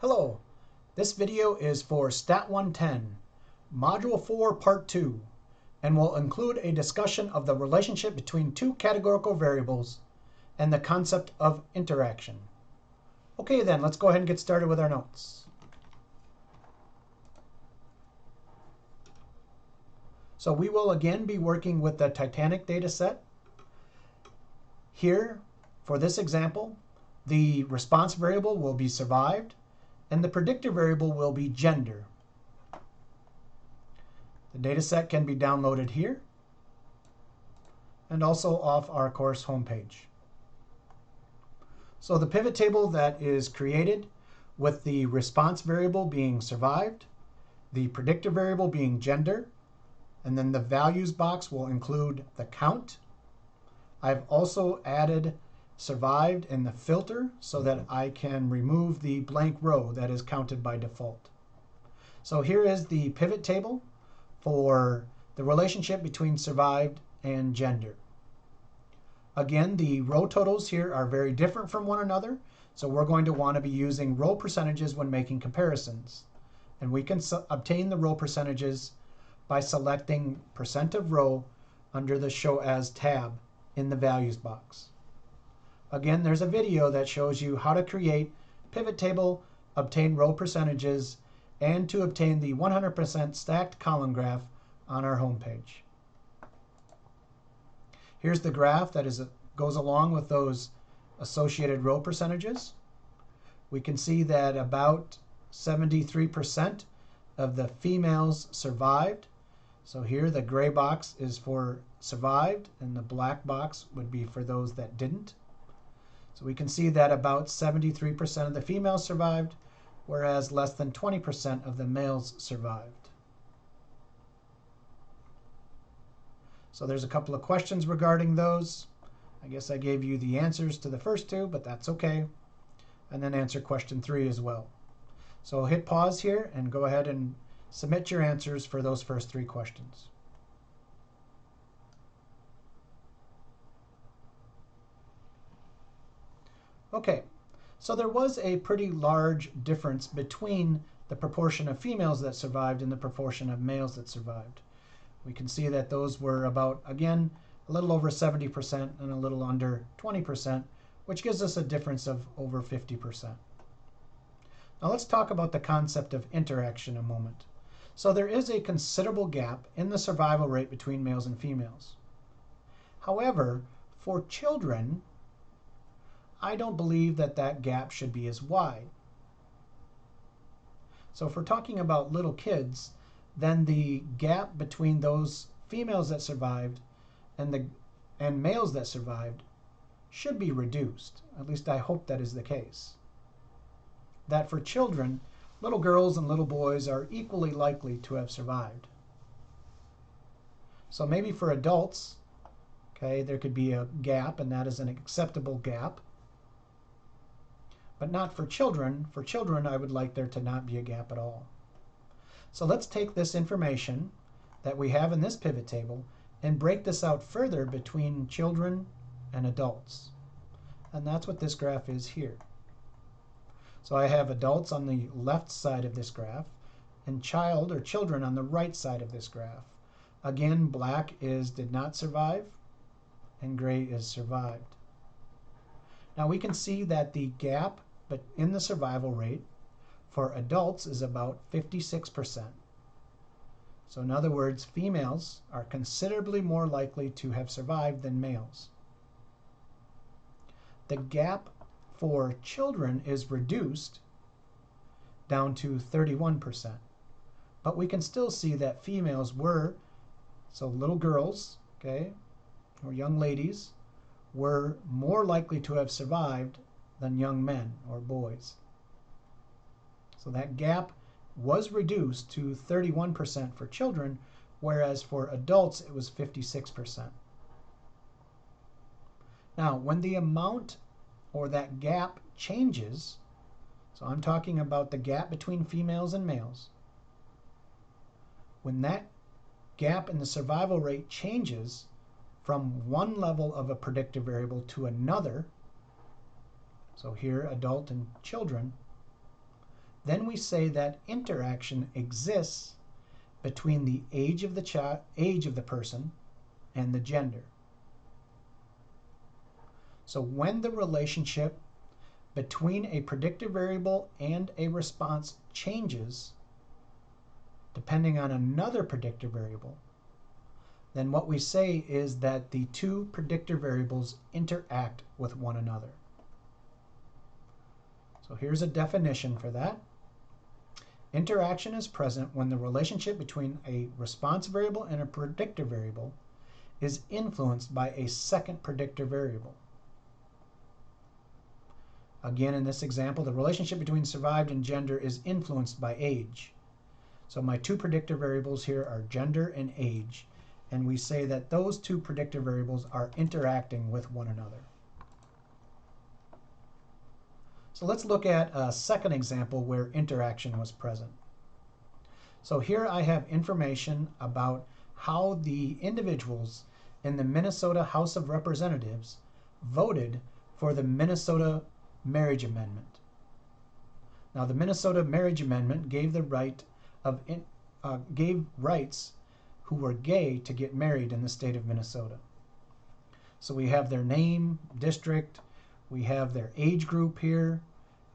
Hello, this video is for Stat 110, Module 4, Part 2, and will include a discussion of the relationship between two categorical variables and the concept of interaction. Okay then, let's go ahead and get started with our notes. So we will again be working with the Titanic data set. Here, for this example, the response variable will be survived, and the predictor variable will be gender. The data set can be downloaded here and also off our course homepage. So the pivot table that is created with the response variable being survived, the predictor variable being gender, and then the values box will include the count. I've also added survived in the filter so that I can remove the blank row that is counted by default. So here is the pivot table for the relationship between survived and gender. Again, the row totals here are very different from one another, so we're going to want to be using row percentages when making comparisons. And we can obtain the row percentages by selecting % of row under the Show As tab in the values box. Again, there's a video that shows you how to create pivot table, obtain row percentages, and to obtain the 100% stacked column graph on our homepage. Here's the graph that goes along with those associated row percentages. We can see that about 73% of the females survived. So here the gray box is for survived, and the black box would be for those that didn't. So we can see that about 73% of the females survived, whereas less than 20% of the males survived. So there's a couple of questions regarding those. I guess I gave you the answers to the first two, but that's okay. And then answer question 3 as well. So hit pause here and go ahead and submit your answers for those first 3 questions. Okay, so there was a pretty large difference between the proportion of females that survived and the proportion of males that survived. We can see that those were about, again, a little over 70% and a little under 20%, which gives us a difference of over 50%. Now let's talk about the concept of interaction a moment. So there is a considerable gap in the survival rate between males and females. However, for children, I don't believe that that gap should be as wide. So if we're talking about little kids, then the gap between those females that survived and males that survived should be reduced. At least I hope that is the case. That for children, little girls and little boys are equally likely to have survived. So maybe for adults, okay, there could be a gap, and that is an acceptable gap. But not for children. For children, I would like there to not be a gap at all. So let's take this information that we have in this pivot table and break this out further between children and adults. And that's what this graph is here. So I have adults on the left side of this graph and child or children on the right side of this graph. Again, black is did not survive and gray is survived. Now we can see that the gap but in the survival rate for adults is about 56%. So in other words, females are considerably more likely to have survived than males. The gap for children is reduced down to 31%. But we can still see that females were, so little girls, okay, or young ladies, were more likely to have survived than young men or boys. So that gap was reduced to 31% for children, whereas for adults it was 56%. Now, when the amount or that gap changes, so I'm talking about the gap between females and males, when that gap in the survival rate changes from one level of a predictor variable to another, so here adult and children, then we say that interaction exists between the age of the person and the gender. So when the relationship between a predictive variable and a response changes, depending on another predictor variable, then what we say is that the two predictor variables interact with one another. So here's a definition for that. Interaction is present when the relationship between a response variable and a predictor variable is influenced by a second predictor variable. Again, in this example, the relationship between survived and gender is influenced by age. So my two predictor variables here are gender and age, and we say that those two predictor variables are interacting with one another. So let's look at a second example where interaction was present. So here I have information about how the individuals in the Minnesota House of Representatives voted for the Minnesota Marriage Amendment. Now, the Minnesota Marriage Amendment gave rights who were gay to get married in the state of Minnesota. So we have their name, district, we have their age group here,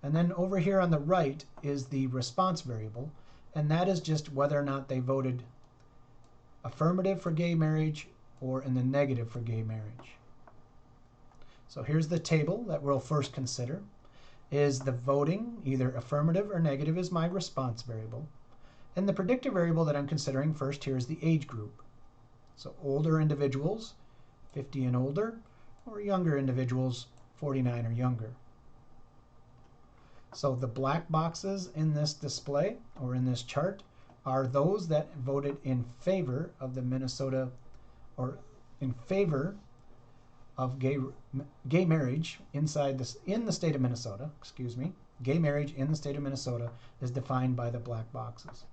and then over here on the right is the response variable, and that is just whether or not they voted affirmative for gay marriage or in the negative for gay marriage. So here's the table that we'll first consider. Is the voting either affirmative or negative is my response variable. And the predictor variable that I'm considering first here is the age group. So older individuals, 50 and older, or younger individuals, 49 or younger. So the black boxes in this display or in this chart are those that voted in favor of the Minnesota, or in favor of gay marriage in the state of Minnesota. Excuse me. Gay marriage in the state of Minnesota is defined by the black boxes.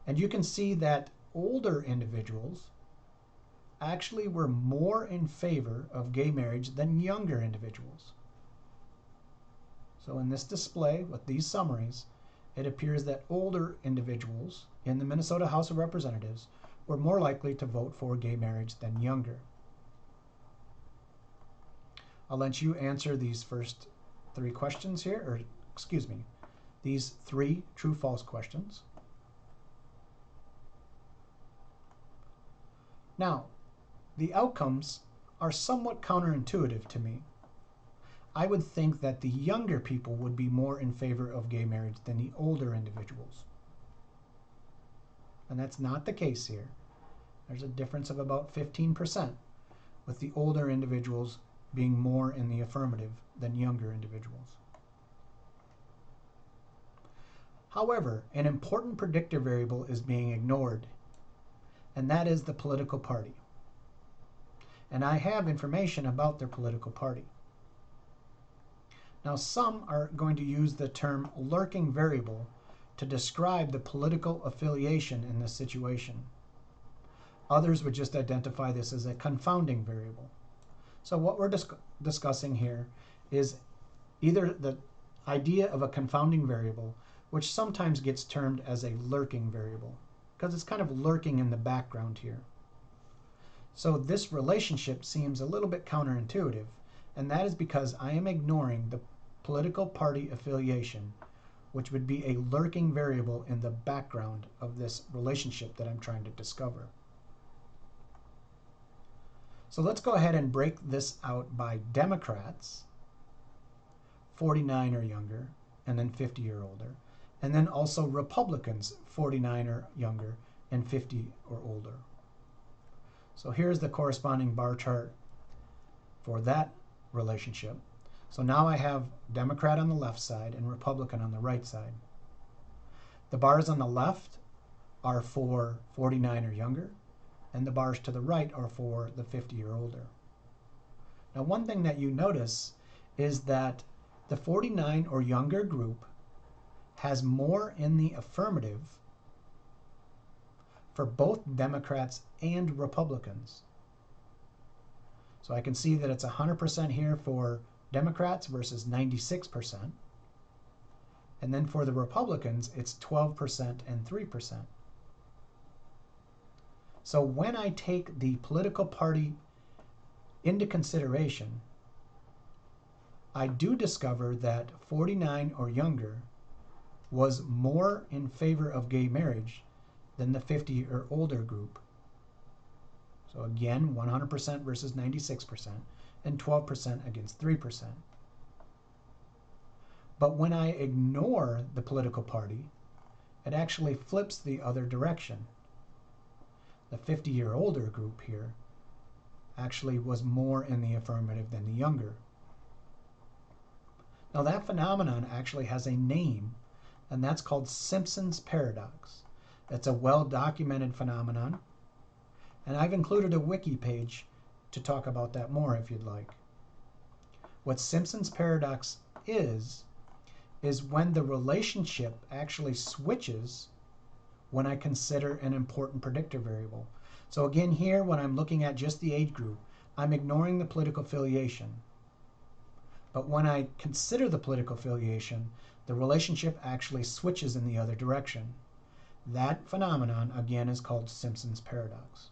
And you can see that older individuals actually were more in favor of gay marriage than younger individuals. So in this display with these summaries, it appears that older individuals in the Minnesota House of Representatives were more likely to vote for gay marriage than younger. I'll let you answer these first three questions here, or excuse me, these three true-false questions. Now, the outcomes are somewhat counterintuitive to me. I would think that the younger people would be more in favor of gay marriage than the older individuals. And that's not the case here. There's a difference of about 15%, with the older individuals being more in the affirmative than younger individuals. However, an important predictor variable is being ignored, and that is the political party. And I have information about their political party. Now, some are going to use the term lurking variable to describe the political affiliation in this situation. Others would just identify this as a confounding variable. So what we're discussing here is either the idea of a confounding variable, which sometimes gets termed as a lurking variable, because it's kind of lurking in the background here. So this relationship seems a little bit counterintuitive, and that is because I am ignoring the political party affiliation, which would be a lurking variable in the background of this relationship that I'm trying to discover. So let's go ahead and break this out by Democrats, 49 or younger, and then 50 or older, and then also Republicans, 49 or younger, and 50 or older. So here's the corresponding bar chart for that relationship. So now I have Democrat on the left side and Republican on the right side. The bars on the left are for 49 or younger, and the bars to the right are for the 50 or older. Now, one thing that you notice is that the 49 or younger group has more in the affirmative for both Democrats and Republicans. So I can see that it's 100% here for Democrats versus 96%. And then for the Republicans, it's 12% and 3%. So when I take the political party into consideration, I do discover that 49 or younger was more in favor of gay marriage than the 50 or older group. So again, 100% versus 96%, and 12% against 3%. But when I ignore the political party, it actually flips the other direction. The 50 or older group here actually was more in the affirmative than the younger. Now that phenomenon actually has a name, and that's called Simpsons Paradox. It's a well-documented phenomenon, and I've included a wiki page to talk about that more if you'd like. What Simpsons Paradox is when the relationship actually switches when I consider an important predictor variable. So again here, when I'm looking at just the age group, I'm ignoring the political affiliation. But when I consider the political affiliation, the relationship actually switches in the other direction. That phenomenon, again, is called Simpsons Paradox.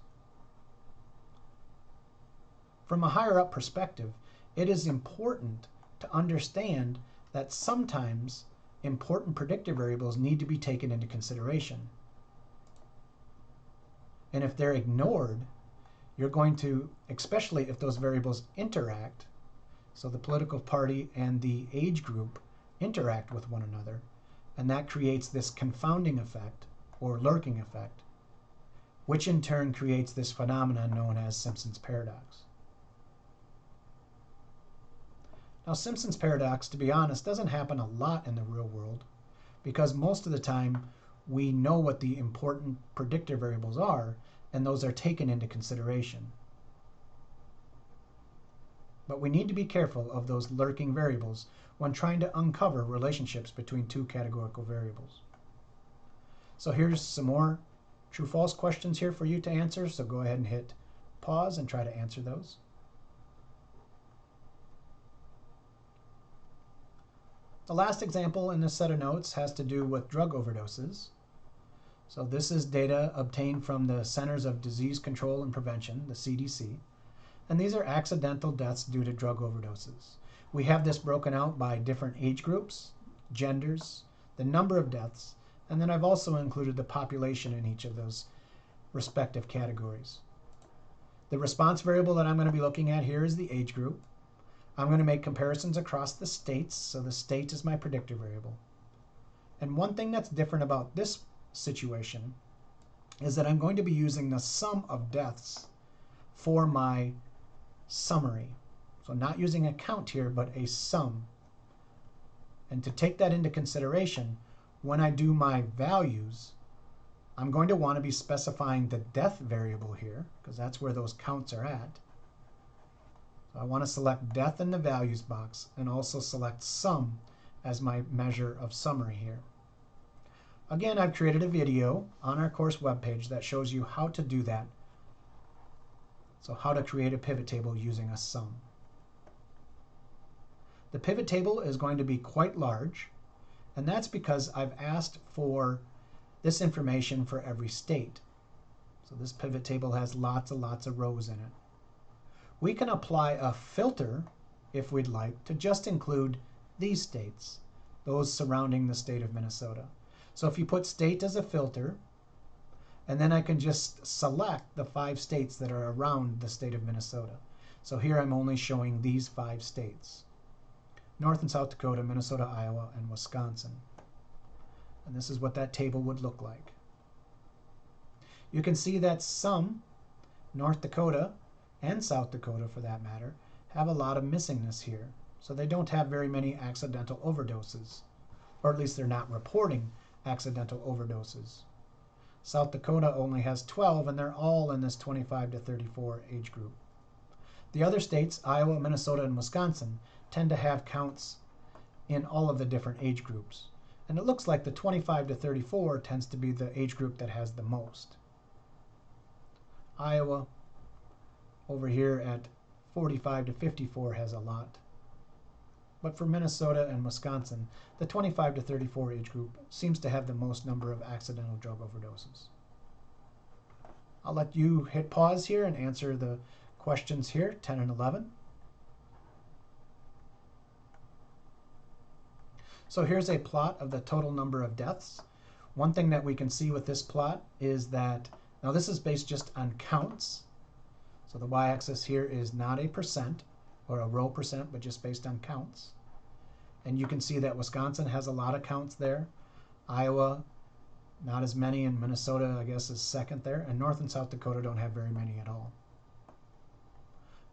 From a higher up perspective, it is important to understand that sometimes important predictor variables need to be taken into consideration. And if they're ignored, you're going to, especially if those variables interact, so the political party and the age group interact with one another, and that creates this confounding effect or lurking effect, which in turn creates this phenomenon known as Simpsons Paradox. Now, Simpsons Paradox, to be honest, doesn't happen a lot in the real world because most of the time we know what the important predictor variables are, and those are taken into consideration. But we need to be careful of those lurking variables when trying to uncover relationships between two categorical variables. So here's some more true-false questions here for you to answer, so go ahead and hit pause and try to answer those. The last example in this set of notes has to do with drug overdoses. So this is data obtained from the Centers of Disease Control and Prevention, the CDC, and these are accidental deaths due to drug overdoses. We have this broken out by different age groups, genders, the number of deaths, and then I've also included the population in each of those respective categories. The response variable that I'm going to be looking at here is the age group. I'm going to make comparisons across the states, so the state is my predictor variable. And one thing that's different about this situation is that I'm going to be using the sum of deaths for my summary. So not using a count here, but a sum. And to take that into consideration, when I do my values, I'm going to want to be specifying the death variable here, because that's where those counts are at. So I want to select death in the values box and also select sum as my measure of summary here. Again, I've created a video on our course webpage that shows you how to do that. So how to create a pivot table using a sum. The pivot table is going to be quite large, and that's because I've asked for this information for every state. So this pivot table has lots and lots of rows in it. We can apply a filter, if we'd like, to just include these states, those surrounding the state of Minnesota. So if you put state as a filter, and then I can just select the 5 states that are around the state of Minnesota. So here I'm only showing these 5 states: North and South Dakota, Minnesota, Iowa, and Wisconsin. And this is what that table would look like. You can see that some, North Dakota, and South Dakota for that matter, have a lot of missingness here. So they don't have very many accidental overdoses, or at least they're not reporting accidental overdoses. South Dakota only has 12, and they're all in this 25 to 34 age group. The other states, Iowa, Minnesota, and Wisconsin, tend to have counts in all of the different age groups. And it looks like the 25 to 34 tends to be the age group that has the most. Iowa, over here at 45 to 54, has a lot. but for Minnesota and Wisconsin, the 25 to 34 age group seems to have the most number of accidental drug overdoses. I'll let you hit pause here and answer the questions here, 10 and 11. So here's a plot of the total number of deaths. One thing that we can see with this plot is that, now this is based just on counts. So the y-axis here is not a percent or a row percent, but just based on counts. And you can see that Wisconsin has a lot of counts there. Iowa, not as many, and Minnesota, I guess, is second there. And North and South Dakota don't have very many at all.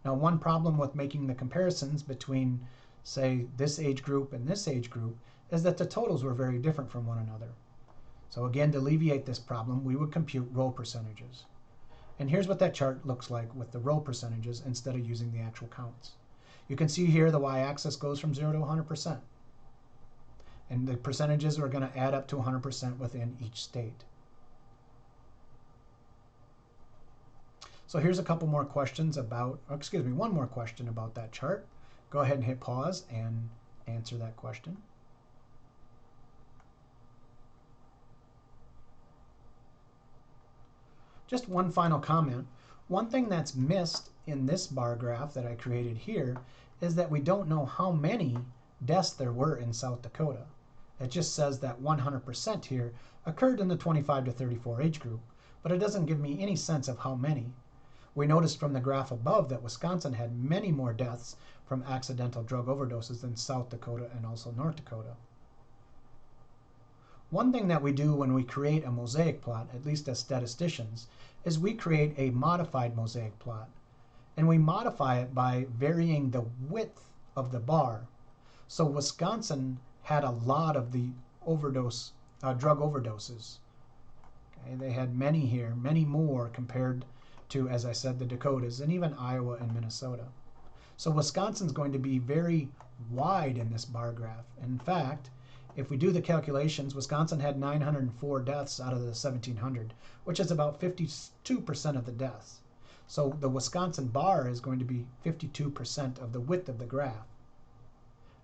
Now, one problem with making the comparisons between, say, this age group and this age group is that the totals were very different from one another. So again, to alleviate this problem, we would compute row percentages. And here's what that chart looks like with the row percentages instead of using the actual counts. You can see here the y-axis goes from 0 to 100%. And the percentages are going to add up to 100% within each state. So here's a couple more questions about, or excuse me, one more question about that chart. Go ahead and hit pause and answer that question. Just one final comment. One thing that's missed in this bar graph that I created here is that we don't know how many deaths there were in South Dakota. It just says that 100% here occurred in the 25 to 34 age group, but it doesn't give me any sense of how many. We noticed from the graph above that Wisconsin had many more deaths from accidental drug overdoses than South Dakota and also North Dakota. One thing that we do when we create a mosaic plot, at least as statisticians, is we create a modified mosaic plot. And we modify it by varying the width of the bar. So Wisconsin had a lot of the drug overdoses. Okay, they had many here, many more compared to, as I said, the Dakotas and even Iowa and Minnesota. So Wisconsin's going to be very wide in this bar graph. In fact, if we do the calculations, Wisconsin had 904 deaths out of the 1,700, which is about 52% of the deaths. So the Wisconsin bar is going to be 52% of the width of the graph.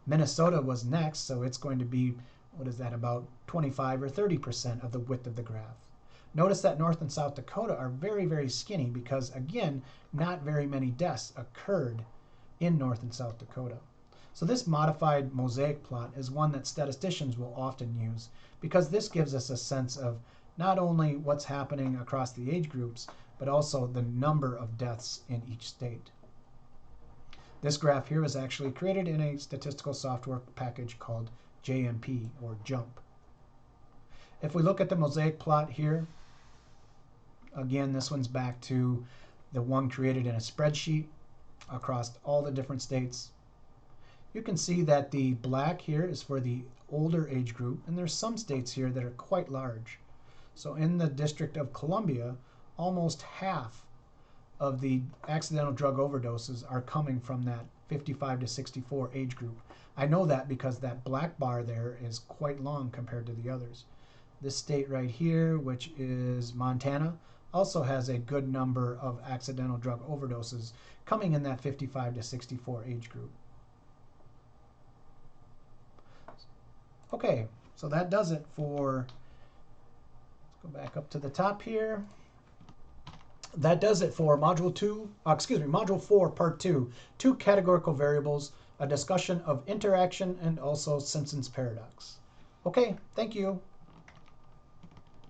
Minnesota was next, so it's going to be, what is that, about 25 or 30% of the width of the graph. Notice that North and South Dakota are very, very skinny because, again, not very many deaths occurred in North and South Dakota. So this modified mosaic plot is one that statisticians will often use because this gives us a sense of not only what's happening across the age groups, but also the number of deaths in each state. This graph here was actually created in a statistical software package called JMP, or JUMP. If we look at the mosaic plot here, again, this one's back to the one created in a spreadsheet across all the different states. You can see that the black here is for the older age group, and there's some states here that are quite large. So in the District of Columbia, almost half of the accidental drug overdoses are coming from that 55 to 64 age group. I know that because that black bar there is quite long compared to the others. This state right here, which is Montana, also has a good number of accidental drug overdoses coming in that 55 to 64 age group. Okay, so that does it for, let's go back up to the top here. That does it for Module 4, Part 2, two categorical variables, a discussion of interaction, and also Simpsons Paradox. Okay, thank you.